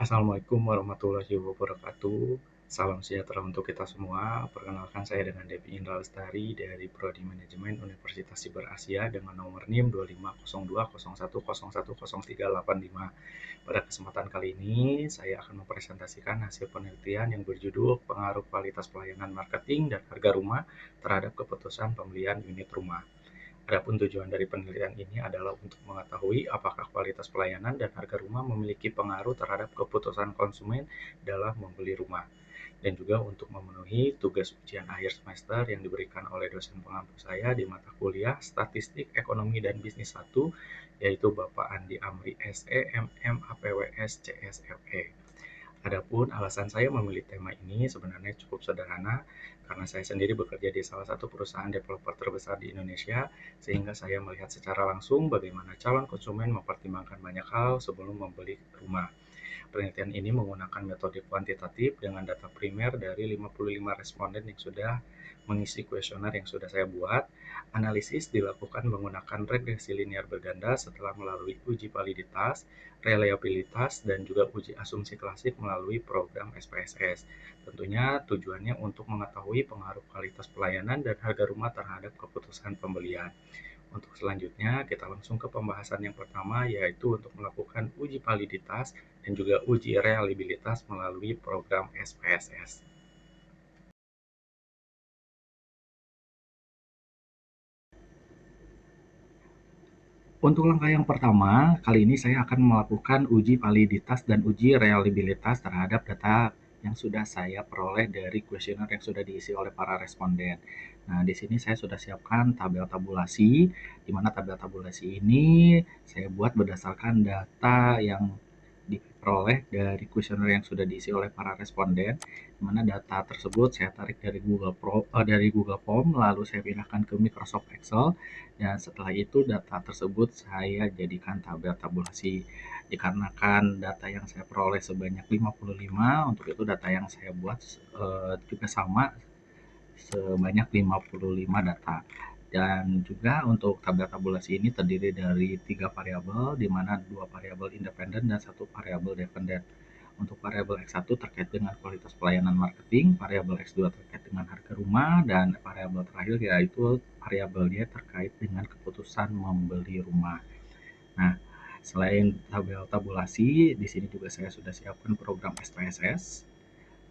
Assalamualaikum warahmatullahi wabarakatuh. Salam sejahtera untuk kita semua. Perkenalkan saya dengan Devi Indra Lestari dari Prodi Manajemen Universitas Siber Asia dengan nomor NIM 250201010385. Pada kesempatan kali ini, saya akan mempresentasikan hasil penelitian yang berjudul Pengaruh Kualitas Pelayanan Marketing dan Harga Rumah terhadap Keputusan Pembelian Unit Rumah. Adapun tujuan dari penelitian ini adalah untuk mengetahui apakah kualitas pelayanan dan harga rumah memiliki pengaruh terhadap keputusan konsumen dalam membeli rumah, dan juga untuk memenuhi tugas ujian akhir semester yang diberikan oleh dosen pengampu saya di mata kuliah Statistik Ekonomi dan Bisnis 1, yaitu Bapak Andi Amri SE MM APWS CSLE. Adapun alasan saya memilih tema ini sebenarnya cukup sederhana, karena saya sendiri bekerja di salah satu perusahaan developer terbesar di Indonesia, sehingga saya melihat secara langsung bagaimana calon konsumen mempertimbangkan banyak hal sebelum membeli rumah. Penelitian ini menggunakan metode kuantitatif dengan data primer dari 55 responden yang sudah mengisi kuesioner yang sudah saya buat. Analisis dilakukan menggunakan regresi linear berganda setelah melalui uji validitas, reliabilitas, dan juga uji asumsi klasik melalui program SPSS. Tentunya tujuannya untuk mengetahui pengaruh kualitas pelayanan dan harga rumah terhadap keputusan pembelian. Untuk selanjutnya, kita langsung ke pembahasan yang pertama, yaitu untuk melakukan uji validitas dan juga uji reliabilitas melalui program SPSS. Untuk langkah yang pertama, kali ini saya akan melakukan uji validitas dan uji reliabilitas terhadap data yang sudah saya peroleh dari kuesioner yang sudah diisi oleh para responden. Nah, di sini saya sudah siapkan tabel tabulasi, di mana tabel tabulasi ini saya buat berdasarkan data yang diperoleh dari kuesioner yang sudah diisi oleh para responden, di mana data tersebut saya tarik dari Google Form, lalu saya pindahkan ke Microsoft Excel, dan setelah itu data tersebut saya jadikan tabel tabulasi. Dikarenakan data yang saya peroleh sebanyak 55, untuk itu data yang saya buat juga sama, sebanyak 55 data. Dan juga untuk tabel tabulasi ini terdiri dari 3 variabel, di mana 2 variabel independen dan 1 variabel dependen. Untuk variabel X1 terkait dengan kualitas pelayanan marketing, variabel X2 terkait dengan harga rumah, dan variabel terakhir yaitu variabelnya terkait dengan keputusan membeli rumah. Nah, selain tabel tabulasi, di sini juga saya sudah siapkan program SPSS.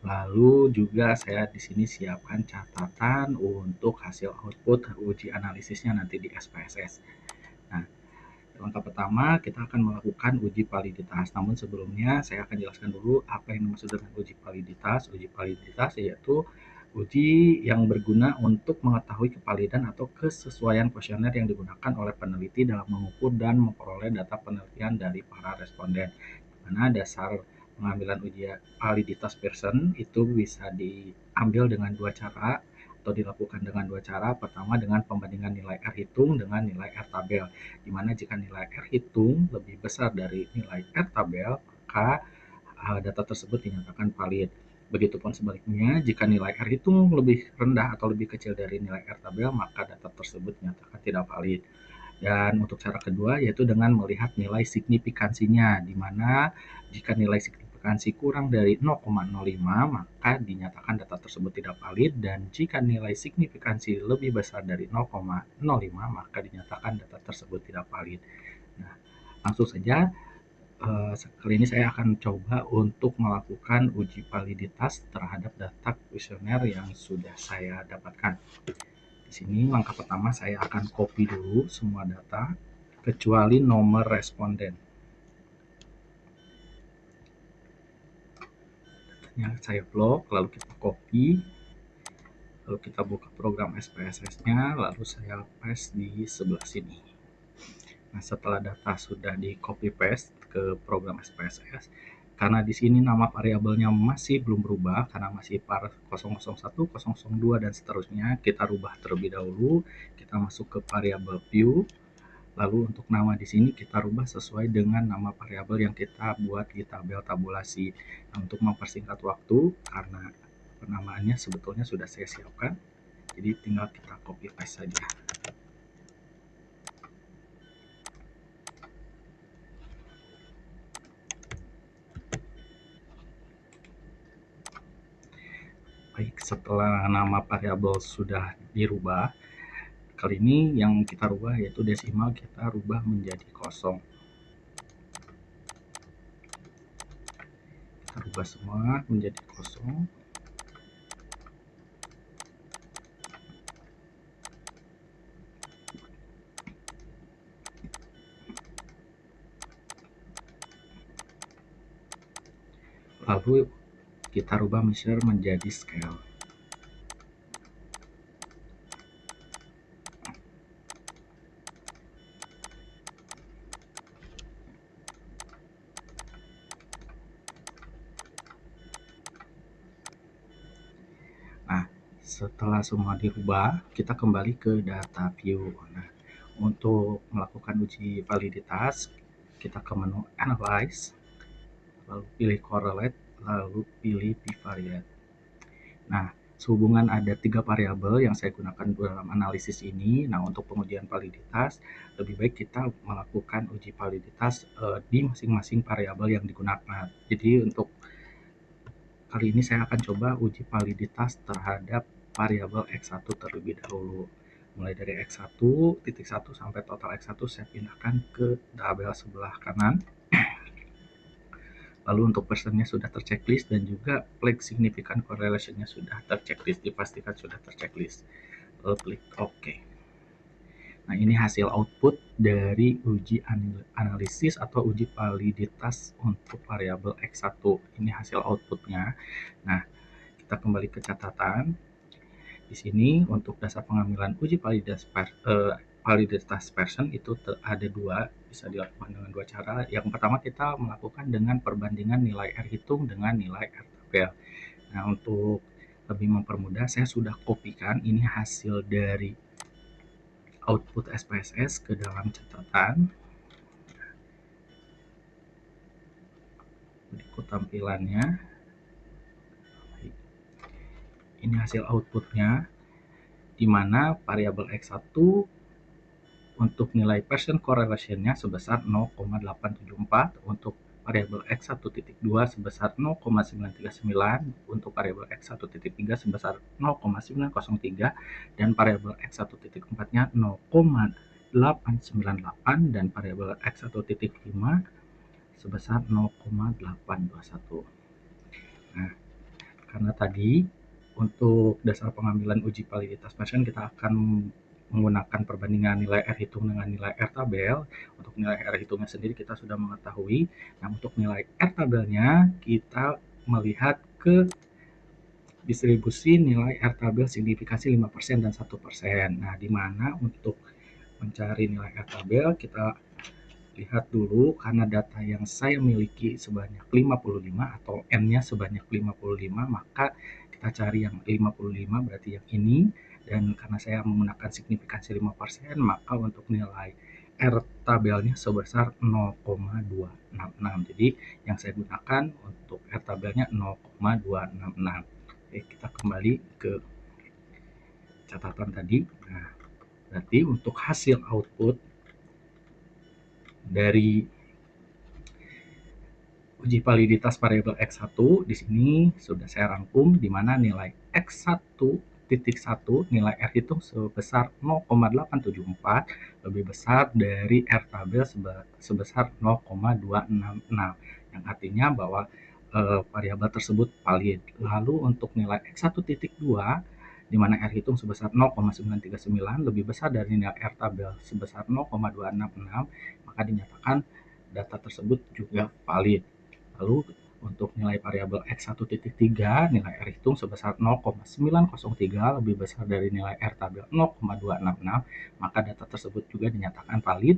Lalu juga saya di sini siapkan catatan untuk hasil output uji analisisnya nanti di SPSS. Nah, langkah pertama kita akan melakukan uji validitas. Namun sebelumnya saya akan jelaskan dulu apa yang dimaksud dengan uji validitas. Uji validitas yaitu uji yang berguna untuk mengetahui kevalidan atau kesesuaian kuesioner yang digunakan oleh peneliti dalam mengukur dan memperoleh data penelitian dari para responden. Mana dasar pengambilan uji validitas person itu bisa diambil dengan dua cara atau dilakukan dengan dua cara. Pertama dengan pembandingan nilai R hitung dengan nilai R tabel, di mana jika nilai R hitung lebih besar dari nilai R tabel, maka data tersebut dinyatakan valid. Begitupun sebaliknya, jika nilai R hitung lebih rendah atau lebih kecil dari nilai R tabel, maka data tersebut dinyatakan tidak valid. Dan untuk cara kedua yaitu dengan melihat nilai signifikansinya, di mana jika nilai signifikansi kurang dari 0,05 maka dinyatakan data tersebut tidak valid, dan jika nilai signifikansi lebih besar dari 0,05 maka dinyatakan data tersebut tidak valid. Nah, langsung saja kali ini saya akan coba untuk melakukan uji validitas terhadap data kuesioner yang sudah saya dapatkan. Di sini langkah pertama saya akan copy dulu semua data kecuali nomor responden. Datanya saya blok, lalu kita copy, lalu kita buka program SPSS-nya, lalu saya paste di sebelah sini. Nah, setelah data sudah di copy paste ke program SPSS, karena di sini nama variabelnya masih belum berubah karena masih par 001, 002 dan seterusnya, kita rubah terlebih dahulu. Kita masuk ke variabel view. Lalu untuk nama di sini kita rubah sesuai dengan nama variabel yang kita buat di tabel tabulasi. Nah, untuk mempersingkat waktu, karena penamaannya sebetulnya sudah saya siapkan, jadi tinggal kita copy paste saja. Baik, setelah nama variabel sudah dirubah, kali ini yang kita rubah yaitu desimal kita rubah menjadi kosong. Kita rubah semua menjadi kosong. Lalu kita rubah measure menjadi scale. Nah, setelah semua dirubah, kita kembali ke data view. Nah, untuk melakukan uji validitas, kita ke menu Analyze, lalu pilih Correlate, lalu pilih Bivariate. Nah, sehubungan ada 3 variabel yang saya gunakan dalam analisis ini, nah untuk pengujian validitas, lebih baik kita melakukan uji validitas di masing-masing variabel yang digunakan. Jadi untuk kali ini saya akan coba uji validitas terhadap variabel X1 terlebih dahulu. Mulai dari X1.1 sampai total X1 saya pindahkan ke tabel sebelah kanan. Lalu untuk persennya sudah terchecklist dan juga flag significant correlation-nya sudah terchecklist, dipastikan sudah terchecklist. Lalu klik OK. Nah, ini hasil output dari uji analisis atau uji validitas untuk variabel X1. Ini hasil outputnya. Nah, kita kembali ke catatan. Di sini untuk dasar pengambilan uji validitas version itu ada dua, bisa dilakukan dengan dua cara. Yang pertama kita melakukan dengan perbandingan nilai R hitung dengan nilai R tabel. Nah, untuk lebih mempermudah, saya sudah kopikan ini hasil dari output SPSS ke dalam catatan. Berikut tampilannya. Ini hasil outputnya, di mana variabel X1 untuk nilai Pearson correlation-nya sebesar 0,874, untuk variabel X1.2 sebesar 0,939, untuk variabel X1.3 sebesar 0,903, dan variabel X1.4-nya 0,898, dan variabel X1.5 sebesar 0,821. Nah, karena tadi untuk dasar pengambilan uji validitas pasien kita akan menggunakan perbandingan nilai R hitung dengan nilai R tabel. Untuk nilai R hitungnya sendiri kita sudah mengetahui. Nah, untuk nilai R tabelnya kita melihat ke distribusi nilai R tabel signifikasi 5% dan 1%. Nah, di mana untuk mencari nilai R tabel kita lihat dulu, karena data yang saya miliki sebanyak 55 atau N-nya sebanyak 55, maka kita cari yang 55 berarti yang ini, dan karena saya menggunakan signifikansi 5%, maka untuk nilai R tabelnya sebesar 0,266. Jadi yang saya gunakan untuk R tabelnya 0,266. Oke, kita kembali ke catatan tadi. Nah, berarti untuk hasil output dari uji validitas variabel X1 di sini sudah saya rangkum, di mana nilai X1.1 nilai R hitung sebesar 0,874 lebih besar dari R tabel sebesar 0,266, yang artinya bahwa variabel tersebut valid. Lalu untuk nilai X1.2 di mana R hitung sebesar 0,939 lebih besar dari nilai R tabel sebesar 0,266, maka dinyatakan data tersebut juga valid. Lalu untuk nilai variabel X1.3 nilai R hitung sebesar 0,903 lebih besar dari nilai R tabel 0,266, maka data tersebut juga dinyatakan valid.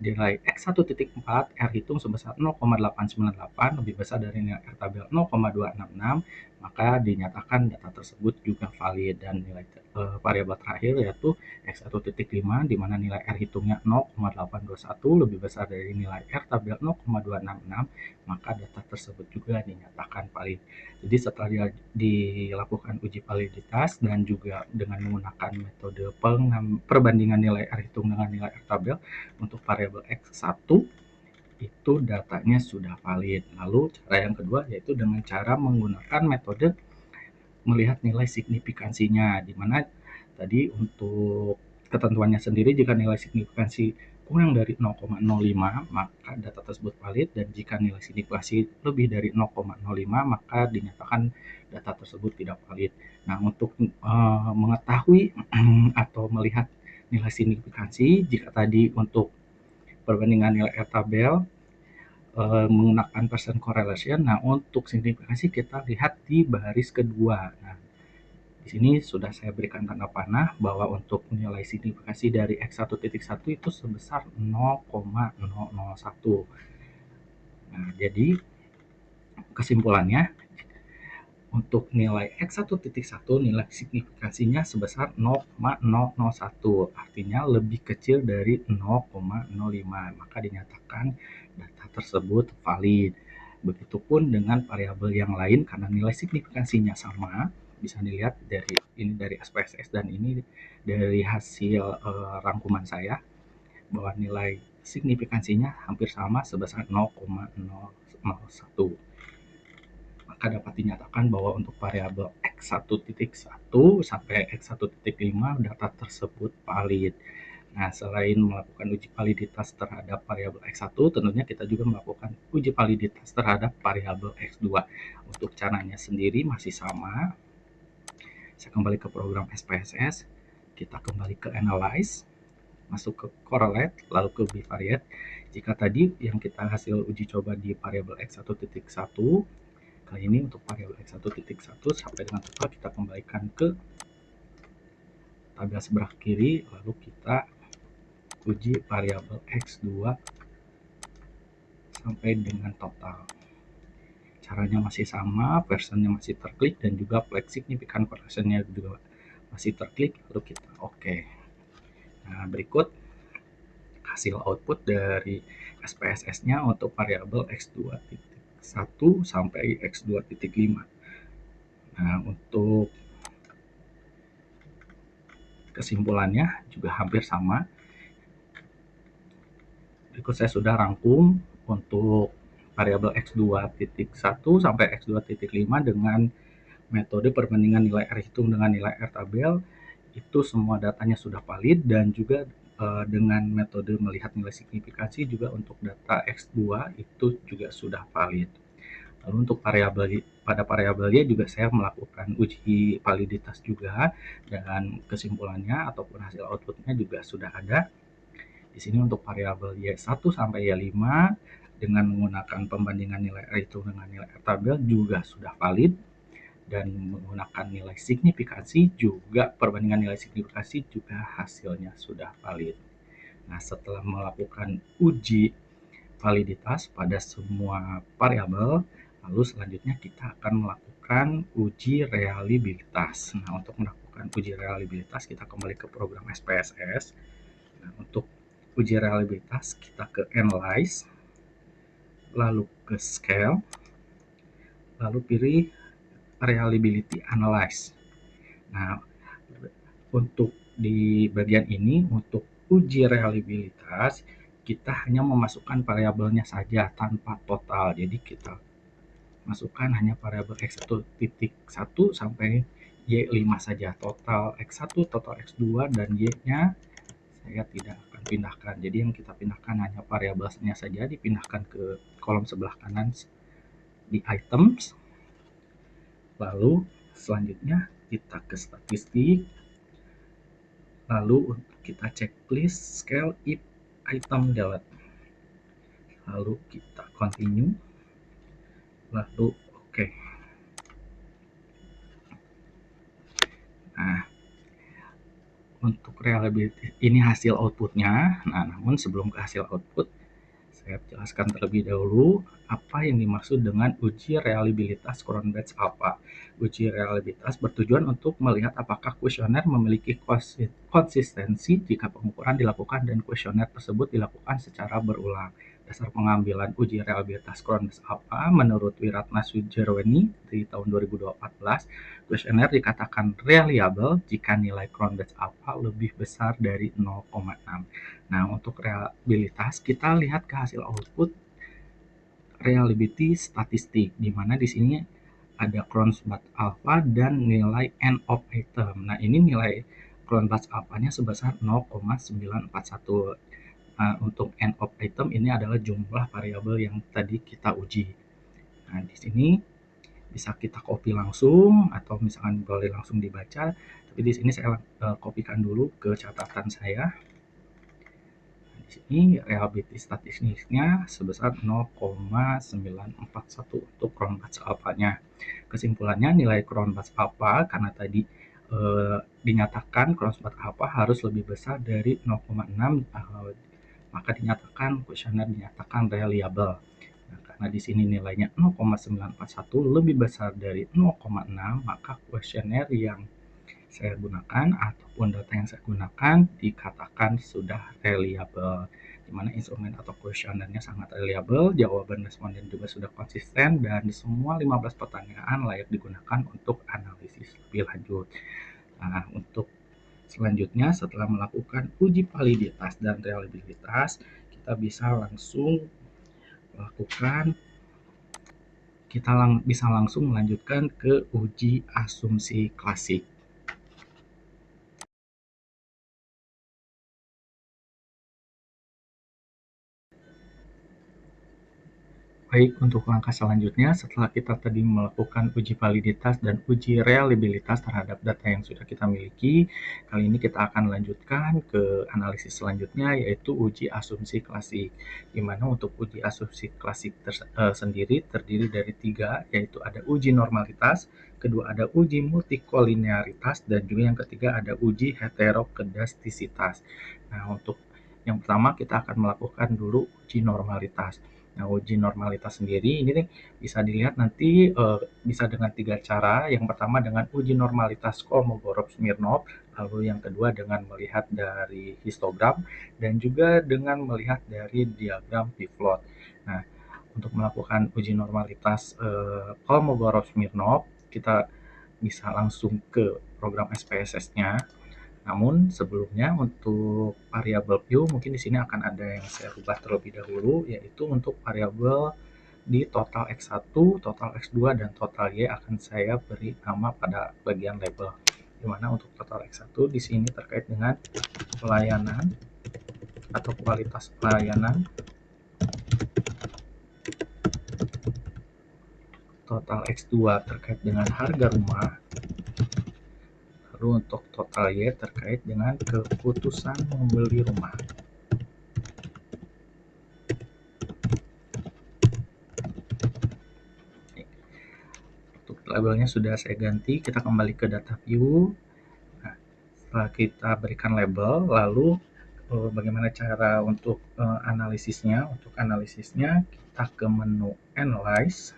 Nilai X1.4 R hitung sebesar 0,898 lebih besar dari nilai R tabel 0,266, maka dinyatakan data tersebut juga valid. Dan nilai variabel terakhir yaitu X1.5 di mana nilai R hitungnya 0,821 lebih besar dari nilai R tabel 0,266, maka data tersebut juga dinyatakan valid. Jadi setelah dilakukan uji validitas dan juga dengan menggunakan metode perbandingan nilai R hitung dengan nilai R tabel untuk variabel X1, itu datanya sudah valid. Lalu cara yang kedua yaitu dengan cara menggunakan metode melihat nilai signifikansinya, di mana tadi untuk ketentuannya sendiri jika nilai signifikansi kurang dari 0,05 maka data tersebut valid, dan jika nilai signifikansi lebih dari 0,05 maka dinyatakan data tersebut tidak valid. Nah, untuk mengetahui atau melihat nilai signifikansi, jika tadi untuk perbandingan nilai R tabel menggunakan percent correlation, nah untuk signifikansi kita lihat di baris kedua. Nah, di sini sudah saya berikan tanda panah bahwa untuk nilai signifikansi dari X1.1 itu sebesar 0,001. Nah, jadi kesimpulannya untuk nilai X1.1 nilai signifikansinya sebesar 0,001, artinya lebih kecil dari 0,05, maka dinyatakan data tersebut valid. Begitupun dengan variabel yang lain, karena nilai signifikansinya sama, bisa dilihat dari SPSS dan ini dari hasil rangkuman saya bahwa nilai signifikansinya hampir sama sebesar 0,001. Maka dapat dinyatakan bahwa untuk variabel X1.1 sampai X1.5 data tersebut valid. Nah, selain melakukan uji validitas terhadap variabel X1, tentunya kita juga melakukan uji validitas terhadap variabel X2. Untuk caranya sendiri masih sama. Saya kembali ke program SPSS, kita kembali ke Analyze, masuk ke Correlate, lalu ke Bivariate. Jika tadi yang kita hasil uji coba di variabel X1.1, kali ini untuk variabel X1.1 sampai dengan total kita kembalikan ke tabel sebelah kiri, lalu kita uji variabel X2 sampai dengan total. Caranya masih sama, versionnya masih terklik, dan juga flag signifikan correlation-nya juga masih terklik, lalu kita oke. Nah, berikut hasil output dari SPSS-nya untuk variabel X2.1 sampai X2.5. Nah, untuk kesimpulannya juga hampir sama. Berikut saya sudah rangkum untuk variabel X2.1 sampai X2.5 dengan metode perbandingan nilai R hitung dengan nilai R tabel. Itu semua datanya sudah valid, dan juga dengan metode melihat nilai signifikansi juga untuk data X2 itu juga sudah valid. Lalu untuk pada variabelnya juga saya melakukan uji validitas juga, dan kesimpulannya ataupun hasil outputnya juga sudah ada. Di sini untuk variabel Y1 sampai Y5 dengan menggunakan pembandingan nilai R itu dengan nilai R tabel juga sudah valid, dan menggunakan nilai signifikansi juga perbandingan nilai signifikansi juga hasilnya sudah valid. Nah, setelah melakukan uji validitas pada semua variabel, lalu selanjutnya kita akan melakukan uji reliabilitas. Nah, untuk melakukan uji reliabilitas kita kembali ke program SPSS. Nah, untuk uji reliabilitas kita ke Analyze, lalu ke Scale, lalu pilih Reliability Analyze. Nah, untuk di bagian ini untuk uji reliabilitas kita hanya memasukkan variabelnya saja tanpa total. Jadi kita masukkan hanya variabel X1.1 sampai Y5 saja. Total X1, total X2, dan Y-nya saya tidak akan pindahkan. Jadi yang kita pindahkan hanya variabelnya saja, dipindahkan ke kolom sebelah kanan di items. Lalu selanjutnya kita ke statistik. Lalu kita checklist scale if item delete. Lalu kita continue. Lalu oke. Nah, untuk reliability ini hasil outputnya. Nah, namun sebelum ke hasil output, saya jelaskan terlebih dahulu apa yang dimaksud dengan uji reliabilitas Cronbach's alpha. Uji reliabilitas bertujuan untuk melihat apakah kuesioner memiliki konsistensi jika pengukuran dilakukan dan kuesioner tersebut dilakukan secara berulang. Dasar pengambilan uji reliabilitas Cronbach's alpha menurut Wiratna Sujarweni di tahun 2014, kuesioner dikatakan reliable jika nilai Cronbach's alpha lebih besar dari 0,6. Nah, untuk reliabilitas kita lihat ke hasil output reliability statistik, di mana di sini ada Cronbach alpha dan nilai N of item. Nah, ini nilai Cronbach alpha-nya sebesar 0,941. Nah, untuk N of item ini adalah jumlah variabel yang tadi kita uji. Nah, di sini bisa kita copy langsung atau misalkan boleh langsung dibaca. Tapi di sini saya kopikan dulu ke catatan saya. Di sini reliability statistiknya sebesar 0,941 untuk Cronbach alpha-nya. Kesimpulannya nilai Cronbach alpha karena tadi dinyatakan Cronbach alpha harus lebih besar dari 0,6, maka dinyatakan kuesioner dinyatakan reliable. Nah, karena di sini nilainya 0,941 lebih besar dari 0,6, maka kuesioner yang saya gunakan ataupun data yang saya gunakan dikatakan sudah reliable, di mana instrumen atau kuesionernya sangat reliable, jawaban responden juga sudah konsisten, dan semua 15 pertanyaan layak digunakan untuk analisis lebih lanjut. Nah, untuk selanjutnya setelah melakukan uji validitas dan reliabilitas, kita bisa langsung melakukan bisa langsung melanjutkan ke uji asumsi klasik. Baik, untuk langkah selanjutnya setelah kita tadi melakukan uji validitas dan uji reliabilitas terhadap data yang sudah kita miliki, kali ini kita akan lanjutkan ke analisis selanjutnya, yaitu uji asumsi klasik. Di mana untuk uji asumsi klasik sendiri terdiri dari 3, yaitu ada uji normalitas, kedua ada uji multikolinearitas, dan juga yang ketiga ada uji heterokedastisitas. Nah, untuk yang pertama kita akan melakukan dulu uji normalitas. Nah, uji normalitas sendiri ini nih bisa dilihat nanti bisa dengan 3 cara. Yang pertama dengan uji normalitas Kolmogorov-Smirnov, lalu yang kedua dengan melihat dari histogram, dan juga dengan melihat dari diagram P-plot. Nah, untuk melakukan uji normalitas Kolmogorov-Smirnov, kita bisa langsung ke program SPSS-nya. Namun sebelumnya untuk variabel Q mungkin di sini akan ada yang saya rubah terlebih dahulu, yaitu untuk variabel di total X1, total X2, dan total Y akan saya beri nama pada bagian label. Di mana untuk total X1 di sini terkait dengan pelayanan atau kualitas pelayanan, total X2 terkait dengan harga rumah, lalu untuk total Y terkait dengan keputusan membeli rumah. Untuk labelnya sudah saya ganti, kita kembali ke data view. Nah, setelah kita berikan label, lalu bagaimana cara untuk analisisnya? Untuk analisisnya kita ke menu Analyze,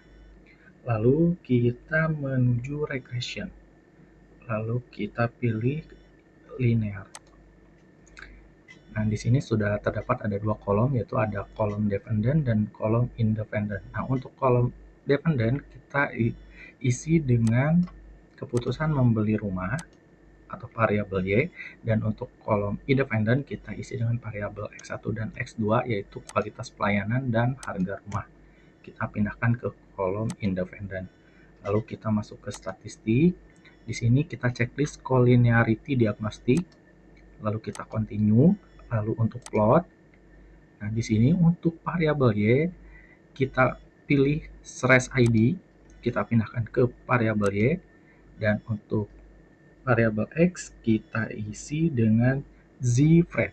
lalu kita menuju Regression, lalu kita pilih Linear. Nah, di sini sudah terdapat ada 2 kolom, yaitu ada kolom dependent dan kolom independent. Nah, untuk kolom dependent kita isi dengan keputusan membeli rumah atau variabel Y, dan untuk kolom independent kita isi dengan variabel X1 dan X2, yaitu kualitas pelayanan dan harga rumah. Kita pindahkan ke kolom independent. Lalu kita masuk ke statistik. Di sini kita checklist collinearity diagnostik, lalu kita continue, lalu untuk plot. Nah, di sini untuk variabel Y kita pilih /id, kita pindahkan ke variabel Y, dan untuk variabel X kita isi dengan zfred.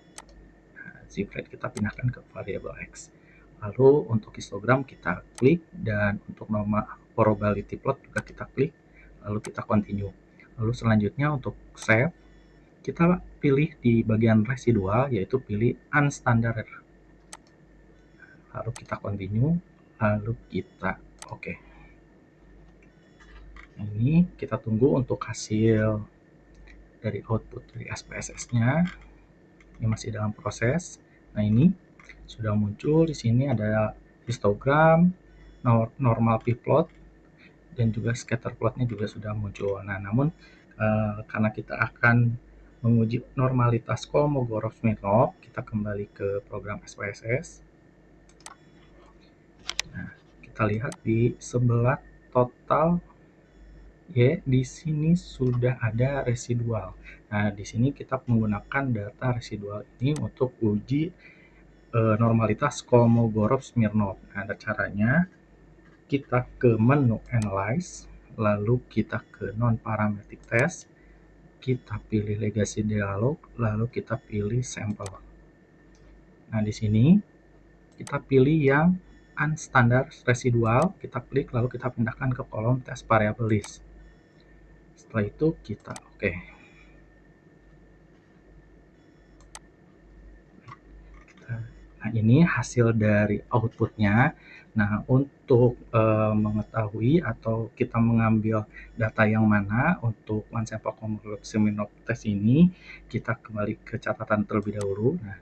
Nah, zfred kita pindahkan ke variabel X. Lalu untuk histogram kita klik, dan untuk normal probability plot juga kita klik, lalu kita continue. Lalu selanjutnya untuk save, kita pilih di bagian residual, yaitu pilih unstandard. Lalu kita continue, lalu kita oke. Ini kita tunggu untuk hasil dari output dari SPSS-nya. Ini masih dalam proses. Nah, ini sudah muncul di sini ada histogram, normal p-plot, dan juga scatter plotnya juga sudah muncul. Nah, namun karena kita akan menguji normalitas Kolmogorov-Smirnov, kita kembali ke program SPSS. Nah, kita lihat di sebelah total Y di sini sudah ada residual. Nah, di sini kita menggunakan data residual ini untuk uji normalitas Kolmogorov-Smirnov. Nah, ada caranya. Kita ke menu Analyze, lalu kita ke Non-Parametric Test, kita pilih Legacy Dialog, lalu kita pilih Sample. Nah, di sini kita pilih yang Unstandard Residual, kita klik, lalu kita pindahkan ke kolom Test Variable List. Setelah itu kita oke. Nah, ini hasil dari outputnya. Nah, untuk mengetahui atau kita mengambil data yang mana untuk one sample Kolmogorov-Smirnov test ini, kita kembali ke catatan terlebih dahulu. Nah,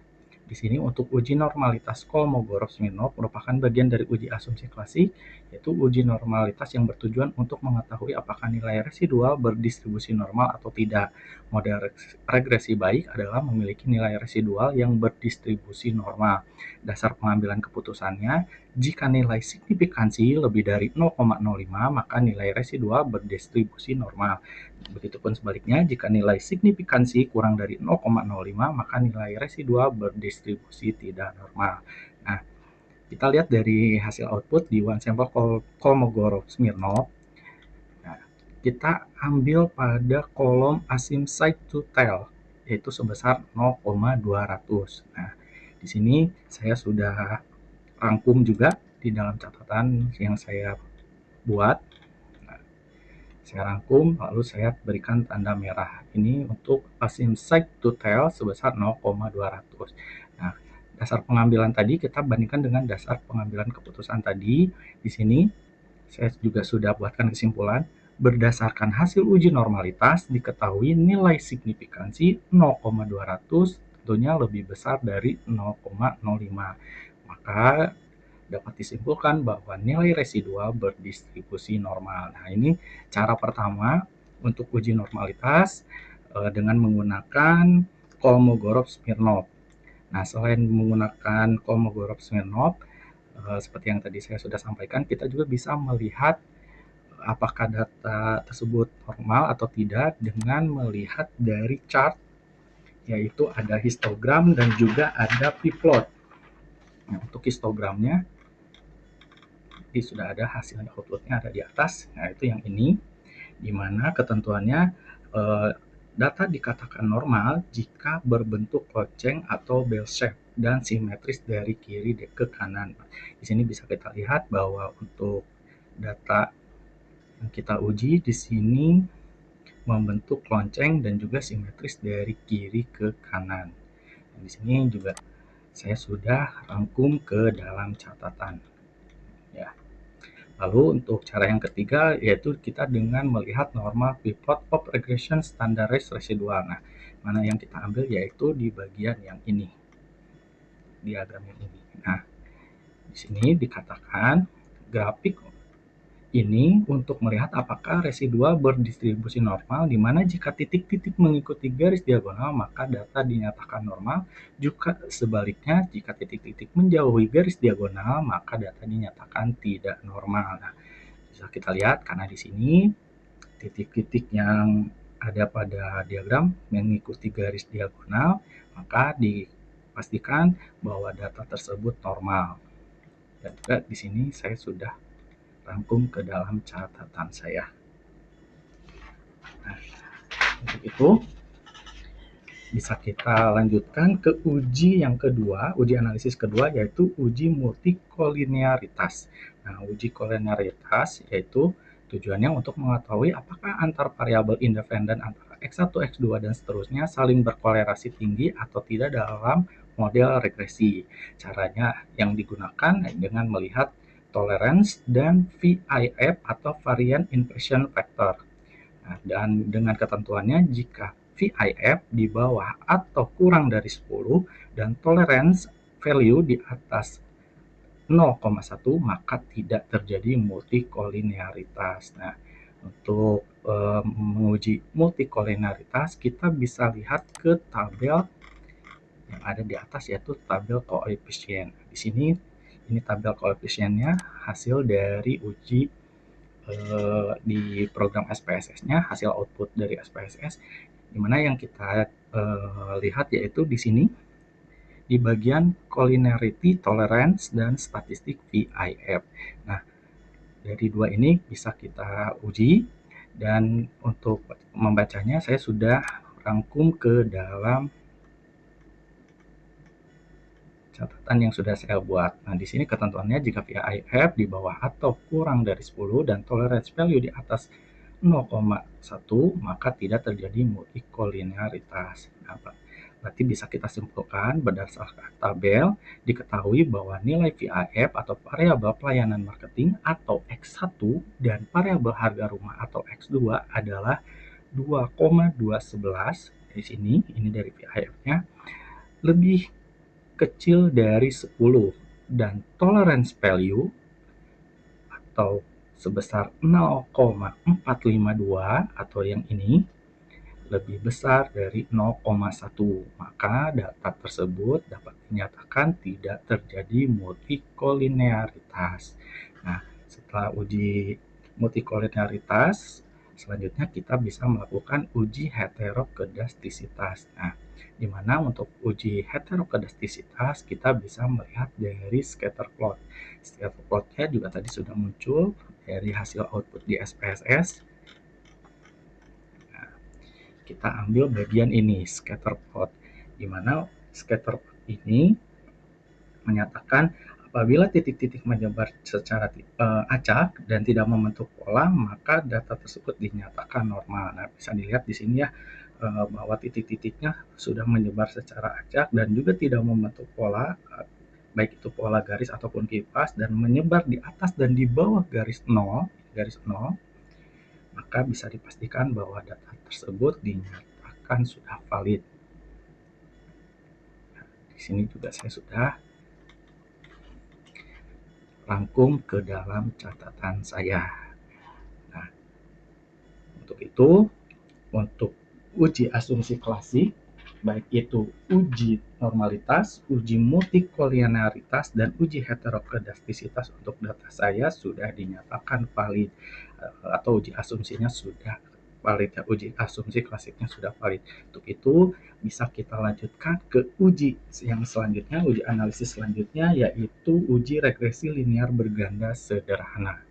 di sini untuk uji normalitas Kolmogorov-Smirnov merupakan bagian dari uji asumsi klasik, yaitu uji normalitas yang bertujuan untuk mengetahui apakah nilai residual berdistribusi normal atau tidak. Model regresi baik adalah memiliki nilai residual yang berdistribusi normal. Dasar pengambilan keputusannya, jika nilai signifikansi lebih dari 0,05, maka nilai residual berdistribusi normal. Begitupun sebaliknya, jika nilai signifikansi kurang dari 0,05, maka nilai residual berdistribusi tidak normal. Nah, kita lihat dari hasil output di one sample Kolmogorov-Smirnov. Nah, kita ambil pada kolom asim side to tail, yaitu sebesar 0,200. Nah, di sini saya sudah rangkum juga di dalam catatan yang saya buat. Nah, saya rangkum, lalu saya berikan tanda merah. Ini untuk asim side to tail sebesar 0,200. Nah, dasar pengambilan tadi kita bandingkan dengan dasar pengambilan keputusan tadi. Di sini saya juga sudah buatkan kesimpulan. Berdasarkan hasil uji normalitas, diketahui nilai signifikansi 0,200 tentunya lebih besar dari 0,05. Maka dapat disimpulkan bahwa nilai residual berdistribusi normal. Nah, ini cara pertama untuk uji normalitas dengan menggunakan Kolmogorov-Smirnov. Nah, selain menggunakan Kolmogorov-Smirnov, seperti yang tadi saya sudah sampaikan, kita juga bisa melihat apakah data tersebut normal atau tidak dengan melihat dari chart, yaitu ada histogram dan juga ada p-plot. Nah, untuk histogramnya ini sudah ada hasilnya, outputnya ada di atas. Nah, itu yang ini, di mana ketentuannya data dikatakan normal jika berbentuk lonceng atau bell shape dan simetris dari kiri ke kanan. Di sini bisa kita lihat bahwa untuk data yang kita uji di sini membentuk lonceng dan juga simetris dari kiri ke kanan. Dan di sini juga saya sudah rangkum ke dalam catatan. Ya. Lalu untuk cara yang ketiga yaitu kita dengan melihat normal p-plot of regression standardized residual. Nah, mana yang kita ambil yaitu di bagian yang ini, diagram yang ini. Nah, di sini dikatakan grafik ini untuk melihat apakah residual berdistribusi normal, di mana jika titik-titik mengikuti garis diagonal maka data dinyatakan normal, juga sebaliknya jika titik-titik menjauhi garis diagonal maka data dinyatakan tidak normal. Nah, bisa kita lihat karena di sini titik-titik yang ada pada diagram mengikuti garis diagonal, maka dipastikan bahwa data tersebut normal. Dan juga di sini saya sudah rangkum ke dalam catatan saya. Nah, untuk itu bisa kita lanjutkan ke uji yang kedua, uji analisis kedua, yaitu uji multikolinearitas. Nah, uji kolinearitas yaitu tujuannya untuk mengetahui apakah antar variabel independen antara X1, X2, dan seterusnya saling berkolerasi tinggi atau tidak dalam model regresi. Caranya yang digunakan dengan melihat tolerance dan VIF atau variant impression factor. Nah, dan dengan ketentuannya jika VIF di bawah atau kurang dari 10 dan tolerance value di atas 0,1 maka tidak terjadi multikolinearitas. Nah, untuk menguji multikolinearitas kita bisa lihat ke tabel yang ada di atas yaitu tabel koefisien. Di sini ini tabel koefisiennya hasil dari uji di program SPSS-nya, hasil output dari SPSS, di mana yang kita lihat yaitu di sini di bagian Collinearity Tolerance dan statistik VIF. Nah, dari dua ini bisa kita uji, dan untuk membacanya saya sudah rangkum ke dalam catatan yang sudah saya buat. Nah, di sini ketentuannya jika VIF di bawah atau kurang dari 10 dan tolerance value di atas 0,1 maka tidak terjadi multikolinearitas. Nah, berarti bisa kita simpulkan berdasarkan tabel diketahui bahwa nilai VIF atau variabel pelayanan marketing atau X1 dan variabel harga rumah atau X2 adalah 2,211 di sini, ini dari VIF-nya lebih kecil dari 10 dan tolerance value atau sebesar 0,452 atau yang ini lebih besar dari 0,1, maka data tersebut dapat dinyatakan tidak terjadi multikolinearitas. Nah, setelah uji multikolinearitas, selanjutnya kita bisa melakukan uji heterokedastisitas. Nah, di mana untuk uji heterokedastisitas kita bisa melihat dari scatter plot. Scatter plotnya juga tadi sudah muncul dari hasil output di SPSS. Kita ambil bagian ini, scatter plot, di mana scatter plot ini menyatakan apabila titik-titik menyebar secara acak dan tidak membentuk pola, maka data tersebut dinyatakan normal. Nah, bisa dilihat di sini ya, bahwa titik-titiknya sudah menyebar secara acak dan juga tidak membentuk pola, baik itu pola garis ataupun kipas, dan menyebar di atas dan di bawah garis 0, maka bisa dipastikan bahwa data tersebut dinyatakan sudah valid. Nah, di sini juga saya sudah rangkum ke dalam catatan saya. Nah, untuk itu, untuk uji asumsi klasik, baik itu uji normalitas, uji multikolinearitas, dan uji heterokedastisitas untuk data saya sudah dinyatakan valid, atau uji asumsinya sudah valid ya, uji asumsi klasiknya sudah valid. Untuk itu bisa kita lanjutkan ke uji yang selanjutnya, uji analisis selanjutnya, yaitu uji regresi linear berganda sederhana.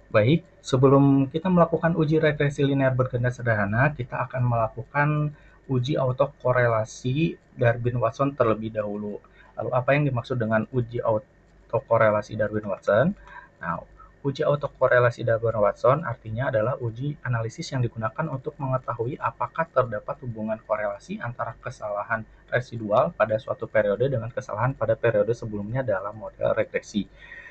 Baik, sebelum kita melakukan uji regresi linear berganda sederhana, kita akan melakukan uji autokorelasi Darwin-Watson terlebih dahulu. Lalu apa yang dimaksud dengan uji autokorelasi Darwin-Watson? Nah, uji autokorelasi Darwin-Watson artinya adalah uji analisis yang digunakan untuk mengetahui apakah terdapat hubungan korelasi antara kesalahan residual pada suatu periode dengan kesalahan pada periode sebelumnya dalam model regresi.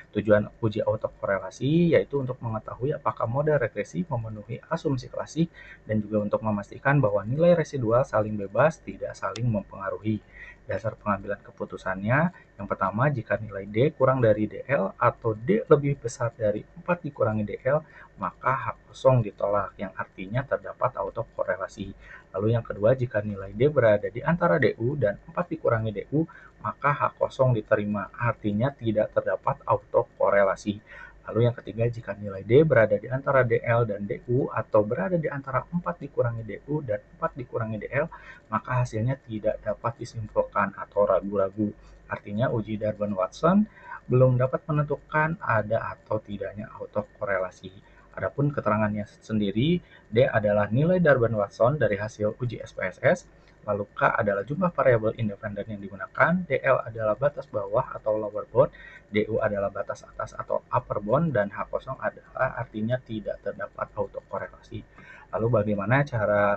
Tujuan uji autokorelasi yaitu untuk mengetahui apakah model regresi memenuhi asumsi klasik dan juga untuk memastikan bahwa nilai residual saling bebas tidak saling mempengaruhi. Dasar pengambilan keputusannya, yang pertama jika nilai D kurang dari DL atau D lebih besar dari 4 dikurangi DL, maka H kosong ditolak, yang artinya terdapat autokorelasi. Lalu yang kedua, jika nilai D berada di antara DU dan 4 dikurangi DU, maka H kosong diterima, artinya tidak terdapat autokorelasi. Lalu yang ketiga, jika nilai D berada di antara DL dan DU atau berada di antara 4 dikurangi DU dan 4 dikurangi DL, maka hasilnya tidak dapat disimpulkan atau ragu-ragu. Artinya uji Darwin-Watson belum dapat menentukan ada atau tidaknya autokorelasi. Adapun keterangannya sendiri, D adalah nilai Darwin-Watson dari hasil uji SPSS, lalu K adalah jumlah variabel independen yang digunakan, DL adalah batas bawah atau lower bound, DU adalah batas atas atau upper bound, dan H kosong adalah artinya tidak terdapat autokorelasi. Lalu bagaimana cara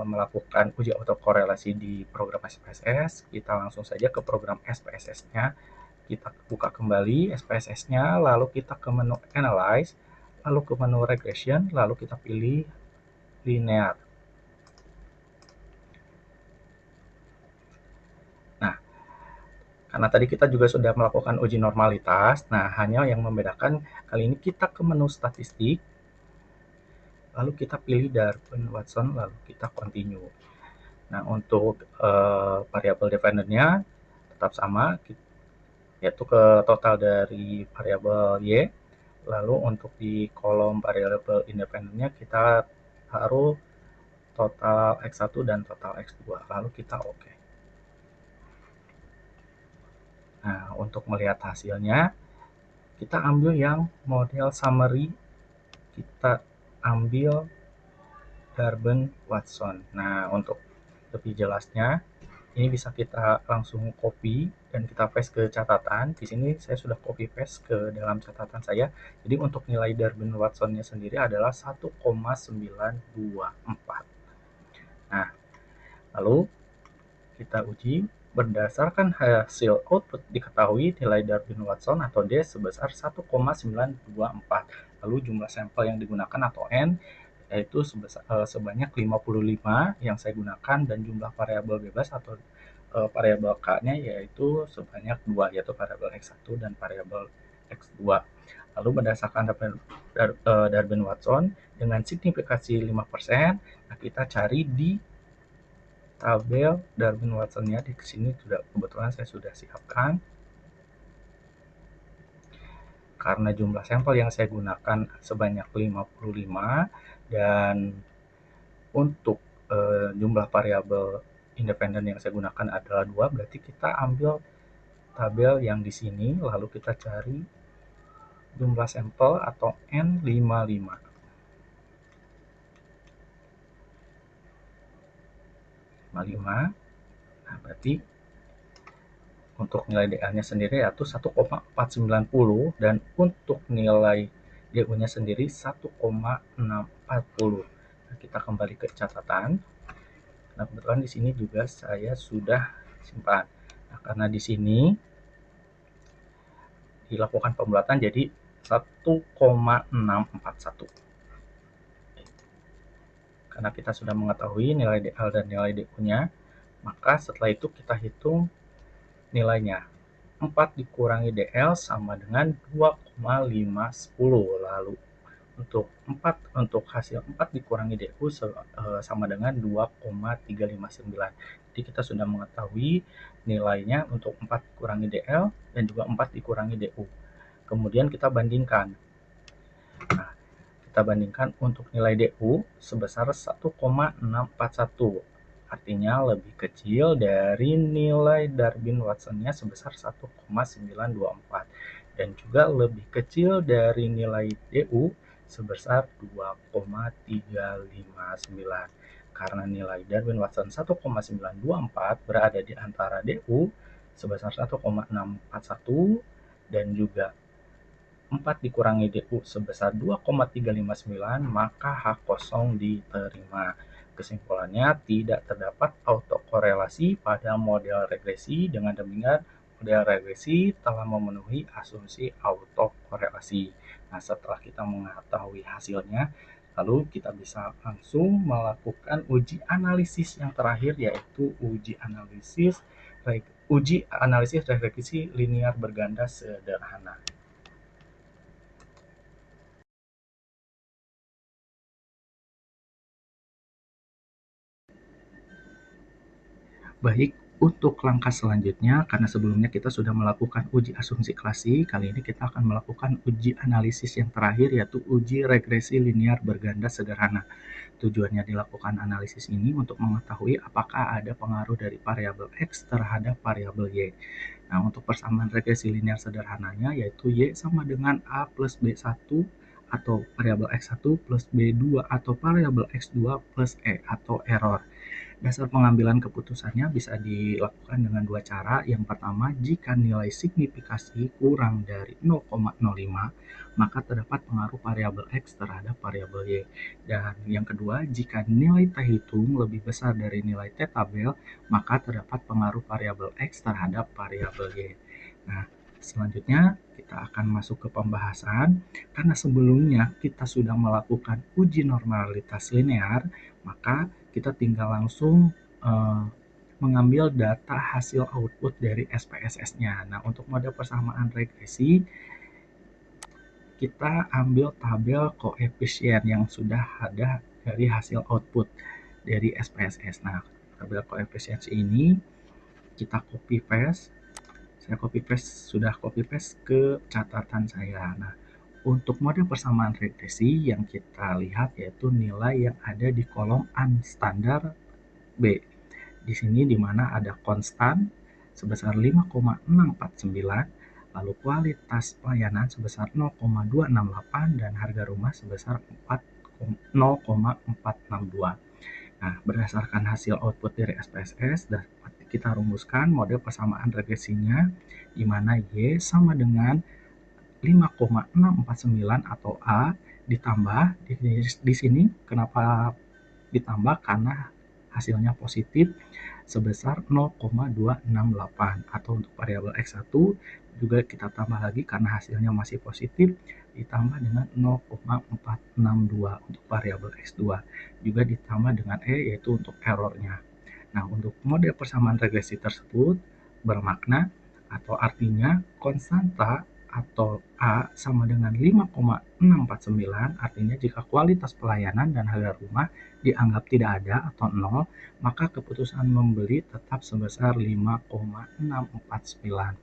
melakukan uji autokorelasi di program SPSS? Kita langsung saja ke program SPSS-nya. Kita buka kembali SPSS-nya, lalu kita ke menu Analyze, lalu ke menu Regression, lalu kita pilih Linear. Nah, karena tadi kita juga sudah melakukan uji normalitas, nah hanya yang membedakan kali ini kita ke menu statistik, lalu kita pilih Darwin-Watson, lalu kita continue. Nah, untuk variabel dependennya tetap sama, yaitu ke total dari variabel Y. Lalu untuk di kolom variabel independennya kita taruh total X1 dan total X2. Lalu kita oke. Nah, untuk melihat hasilnya, kita ambil yang model summary, kita ambil Darben-Watson. Nah, untuk lebih jelasnya, ini bisa kita langsung copy dan kita paste ke catatan. Di sini saya sudah copy paste ke dalam catatan saya. Jadi untuk nilai Darben-Watsonnya sendiri adalah 1,924. Nah, lalu kita uji berdasarkan hasil output diketahui nilai Darwin-Watson atau D sebesar 1,924. Lalu jumlah sampel yang digunakan atau N yaitu sebanyak 55 yang saya gunakan, dan jumlah variabel bebas atau variabel K-nya yaitu sebanyak 2, yaitu variabel X1 dan variabel X2. Lalu berdasarkan Darwin-Watson dengan signifikasi 5%, nah kita cari di tabel Darwin-Watsonnya. Di sini kebetulan saya sudah siapkan. Karena jumlah sampel yang saya gunakan sebanyak 55 dan untuk jumlah variabel independen yang saya gunakan adalah 2, berarti kita ambil tabel yang di sini lalu kita cari jumlah sampel atau N55. Nah, berarti untuk nilai DA-nya sendiri yaitu 1,490 dan untuk nilai DU-nya sendiri 1,640. Nah, kita kembali ke catatan. Nah, kebetulan di sini juga saya sudah simpan. Nah, karena di sini dilakukan pembuatan jadi 1,641. Karena kita sudah mengetahui nilai DL dan nilai DU-nya, maka setelah itu kita hitung nilainya. 4 dikurangi DL sama dengan 2,510. Lalu untuk hasil 4 dikurangi DU sama dengan 2,359. Jadi kita sudah mengetahui nilainya untuk 4 dikurangi DL dan juga 4 dikurangi DU. Kemudian kita bandingkan. Nah, kita bandingkan untuk nilai DU sebesar 1,641. Artinya lebih kecil dari nilai Darwin-Watsonnya sebesar 1,924 dan juga lebih kecil dari nilai DU sebesar 2,359. Karena nilai Darwin-Watson 1,924 berada di antara DU sebesar 1,641 dan juga 4 dikurangi DU sebesar 2,359, maka H kosong diterima. Kesimpulannya, tidak terdapat autokorelasi pada model regresi. Dengan demikian, model regresi telah memenuhi asumsi autokorelasi. Nah, setelah kita mengetahui hasilnya, lalu kita bisa langsung melakukan uji analisis yang terakhir, yaitu uji analisis regresi linear berganda sederhana. Baik, untuk langkah selanjutnya, karena sebelumnya kita sudah melakukan uji asumsi klasik, kali ini kita akan melakukan uji analisis yang terakhir, yaitu uji regresi linear berganda sederhana. Tujuannya dilakukan analisis ini untuk mengetahui apakah ada pengaruh dari variabel X terhadap variabel Y. Nah, untuk persamaan regresi linear sederhananya yaitu Y sama dengan A plus B1 atau variabel X1 plus B2 atau variabel X2 plus E atau error. Dasar pengambilan keputusannya bisa dilakukan dengan dua cara. Yang pertama, jika nilai signifikasi kurang dari 0,05, maka terdapat pengaruh variabel X terhadap variabel Y. Dan yang kedua, jika nilai T hitung lebih besar dari nilai T tabel, maka terdapat pengaruh variabel X terhadap variabel Y. Nah, selanjutnya kita akan masuk ke pembahasan. Karena sebelumnya kita sudah melakukan uji normalitas linear, maka kita tinggal langsung mengambil data hasil output dari SPSS-nya. Nah, untuk model persamaan regresi, kita ambil tabel koefisien yang sudah ada dari hasil output dari SPSS. Nah, tabel koefisiensi ini kita copy paste. Saya sudah copy paste ke catatan saya. Nah, untuk model persamaan regresi yang kita lihat yaitu nilai yang ada di kolom unstandard B. Di sini di mana ada konstan sebesar 5,649, lalu kualitas pelayanan sebesar 0,268 dan harga rumah sebesar 0,462. Nah, berdasarkan hasil output dari SPSS, dapat kita rumuskan model persamaan regresinya, di mana Y sama dengan 5,649 atau A ditambah, di sini kenapa ditambah? Karena hasilnya positif sebesar 0,268, atau untuk variabel X1 juga kita tambah lagi karena hasilnya masih positif, ditambah dengan 0,462 untuk variabel X2, juga ditambah dengan E yaitu untuk errornya. Nah, untuk model persamaan regresi tersebut bermakna atau artinya konstanta atau A sama dengan 5,649, artinya jika kualitas pelayanan dan harga rumah dianggap tidak ada atau 0, maka keputusan membeli tetap sebesar 5,649.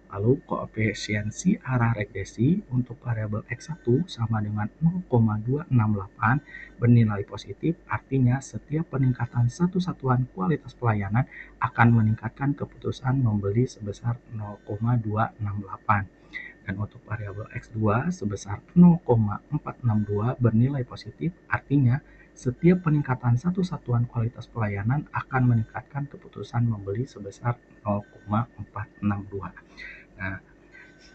Lalu koefisiensi arah regresi untuk variabel X1 sama dengan 0,268 bernilai positif, artinya setiap peningkatan satu satuan kualitas pelayanan akan meningkatkan keputusan membeli sebesar 0,268. Dan untuk variabel X2 sebesar 0,462 bernilai positif, artinya setiap peningkatan satu satuan kualitas pelayanan akan meningkatkan keputusan membeli sebesar 0,462. Nah,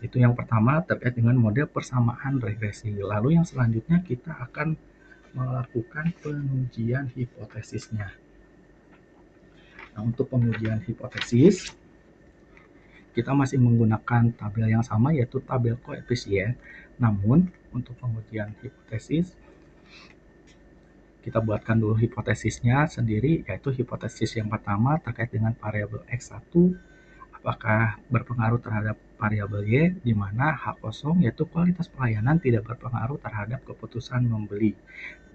itu yang pertama terkait dengan model persamaan regresi. Lalu yang selanjutnya kita akan melakukan pengujian hipotesisnya. Nah, untuk pengujian hipotesis, kita masih menggunakan tabel yang sama yaitu tabel koefisien. Namun, untuk pengujian hipotesis, kita buatkan dulu hipotesisnya sendiri, yaitu hipotesis yang pertama terkait dengan variabel X1 apakah berpengaruh terhadap variabel Y, di mana H0 yaitu kualitas pelayanan tidak berpengaruh terhadap keputusan membeli.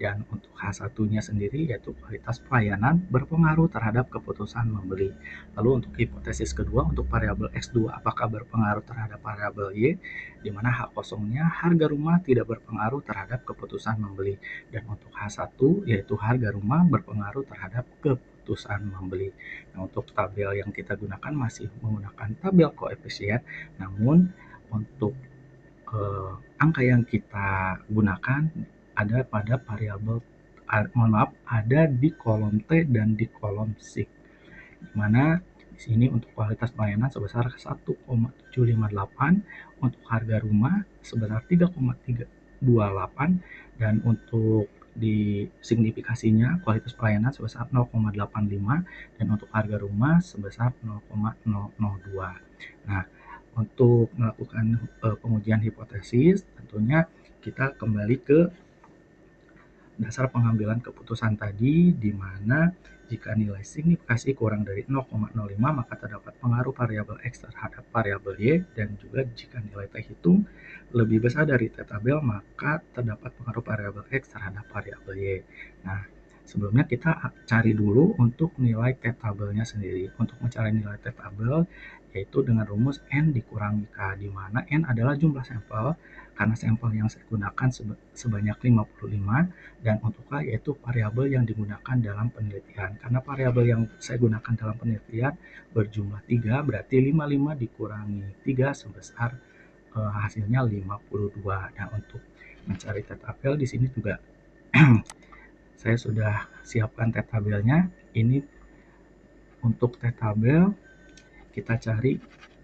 Dan untuk H1-nya sendiri yaitu kualitas pelayanan berpengaruh terhadap keputusan membeli. Lalu untuk hipotesis kedua untuk variabel X2 apakah berpengaruh terhadap variabel Y, di mana H0-nya harga rumah tidak berpengaruh terhadap keputusan membeli. Dan untuk H1 yaitu harga rumah berpengaruh terhadap keputusan membeli. Nah, untuk tabel yang kita gunakan masih menggunakan tabel koefisien, namun untuk angka yang kita gunakan ada pada variabel ada di kolom T dan di kolom SIG, di mana di sini untuk kualitas pelayanan sebesar 1,758, untuk harga rumah sebesar 3,328, dan untuk di signifikasinya kualitas pelayanan sebesar 0,85 dan untuk harga rumah sebesar 0,002. Nah, untuk melakukan pengujian hipotesis tentunya kita kembali ke dasar pengambilan keputusan tadi, di mana jika nilai signifikasi kurang dari 0,05 maka terdapat pengaruh variabel X terhadap variabel Y, dan juga jika nilai T hitung lebih besar dari T tabel maka terdapat pengaruh variabel X terhadap variabel Y. Nah, sebelumnya kita cari dulu untuk nilai T tabelnya sendiri. Untuk mencari nilai T tabel yaitu dengan rumus N dikurangi K, di mana N adalah jumlah sampel karena sampel yang saya gunakan sebanyak 55, dan untuk K yaitu variabel yang digunakan dalam penelitian. Karena variabel yang saya gunakan dalam penelitian berjumlah 3, berarti 55 dikurangi 3 sebesar hasilnya 52. Nah, untuk mencari T tabel di sini juga saya sudah siapkan T tabelnya. Ini untuk T tabel kita cari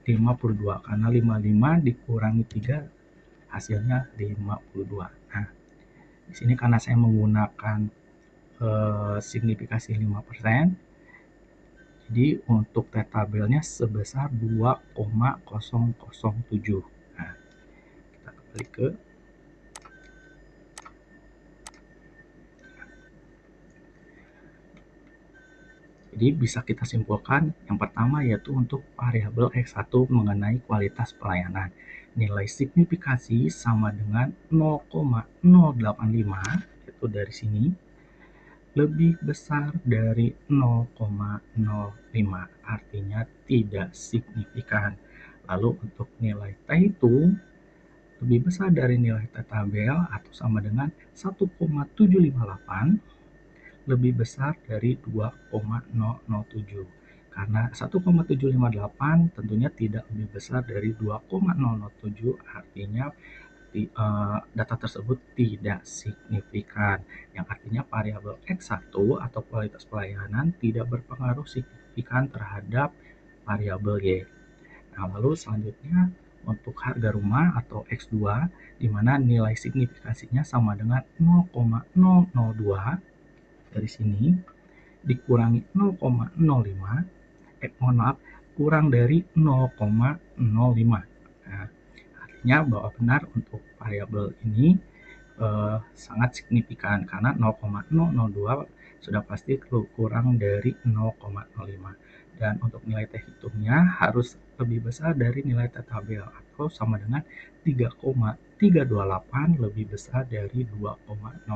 52 karena 55 dikurangi 3 hasilnya 52. Nah, di sini karena saya menggunakan signifikasi 5%, jadi untuk T tabelnya sebesar 2,007. Nah, kita kembali ke jadi bisa kita simpulkan yang pertama yaitu untuk variabel X1 mengenai kualitas pelayanan. Nilai signifikasi sama dengan 0,085, itu dari sini. lebih besar dari 0,05, artinya tidak signifikan. Lalu untuk nilai T itu lebih besar dari nilai T tabel atau sama dengan 1,758, lebih besar dari 2,007. Karena 1,758 tentunya tidak lebih besar dari 2,007, artinya data tersebut tidak signifikan, yang artinya variabel X1 atau kualitas pelayanan tidak berpengaruh signifikan terhadap variabel Y. Nah, lalu selanjutnya untuk harga rumah atau X2, di mana nilai signifikasinya sama dengan 0,002, dari sini dikurangi 0,05, mohon maaf, kurang dari 0,05. Nah, artinya bahwa benar untuk variabel ini sangat signifikan karena 0,002 sudah pasti kurang dari 0,05, dan untuk nilai T hitungnya harus lebih besar dari nilai T tabel atau sama dengan 3,328 lebih besar dari 2,007,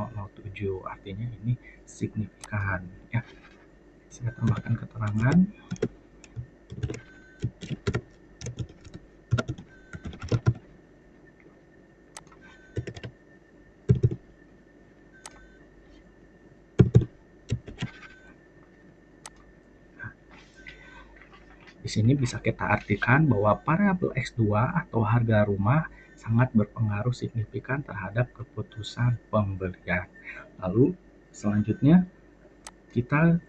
artinya ini signifikan ya. Saya tambahkan keterangan. Di sini bisa kita artikan bahwa variabel X2 atau harga rumah sangat berpengaruh signifikan terhadap keputusan pembelian. Lalu selanjutnya kita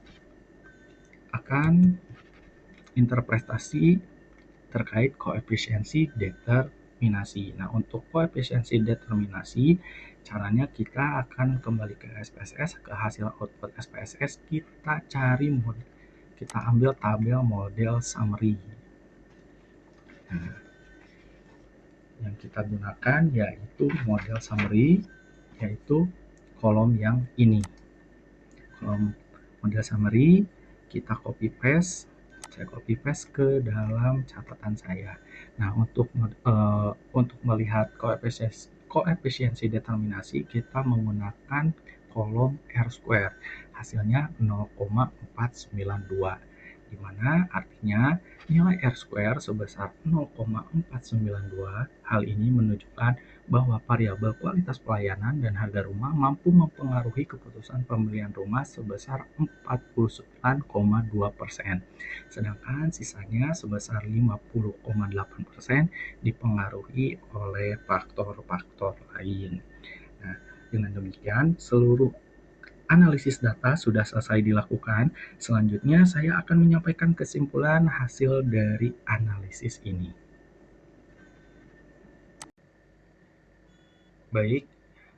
akan interpretasi terkait koefisiensi determinasi. Nah, untuk koefisiensi determinasi, caranya kita akan kembali ke SPSS, ke hasil output SPSS, kita ambil tabel model summary. Nah, yang kita gunakan yaitu model summary, yaitu kolom yang ini. Kolom model summary kita copy paste, saya copy paste ke dalam catatan saya. Nah, untuk melihat koefisiensi determinasi, kita menggunakan kolom R-square, hasilnya 0,492, di mana artinya nilai R-square sebesar 0,492. Hal ini menunjukkan bahwa variabel kualitas pelayanan dan harga rumah mampu mempengaruhi keputusan pembelian rumah sebesar 49,2%, sedangkan sisanya sebesar 50,8% dipengaruhi oleh faktor-faktor lain. Nah, dengan demikian seluruh analisis data sudah selesai dilakukan. Selanjutnya saya akan menyampaikan kesimpulan hasil dari analisis ini. Baik,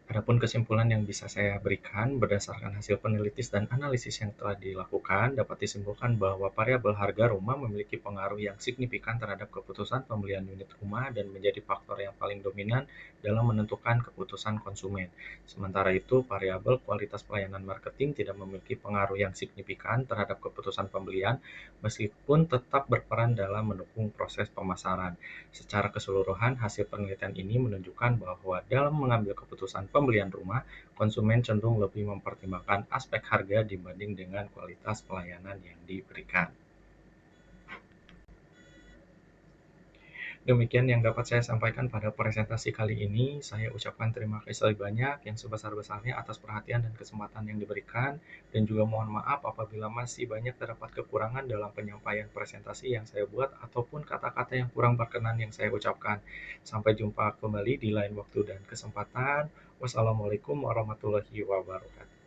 adapun kesimpulan yang bisa saya berikan berdasarkan hasil penelitian dan analisis yang telah dilakukan dapat disimpulkan bahwa variabel harga rumah memiliki pengaruh yang signifikan terhadap keputusan pembelian unit rumah dan menjadi faktor yang paling dominan dalam menentukan keputusan konsumen. Sementara itu, variabel kualitas pelayanan marketing tidak memiliki pengaruh yang signifikan terhadap keputusan pembelian, meskipun tetap berperan dalam mendukung proses pemasaran. Secara keseluruhan, hasil penelitian ini menunjukkan bahwa dalam mengambil keputusan pembelian rumah, konsumen cenderung lebih mempertimbangkan aspek harga dibanding dengan kualitas pelayanan yang diberikan. Demikian yang dapat saya sampaikan pada presentasi kali ini. Saya ucapkan terima kasih banyak yang sebesar-besarnya atas perhatian dan kesempatan yang diberikan, dan juga mohon maaf apabila masih banyak terdapat kekurangan dalam penyampaian presentasi yang saya buat ataupun kata-kata yang kurang berkenan yang saya ucapkan. Sampai jumpa kembali di lain waktu dan kesempatan. Wassalamualaikum warahmatullahi wabarakatuh.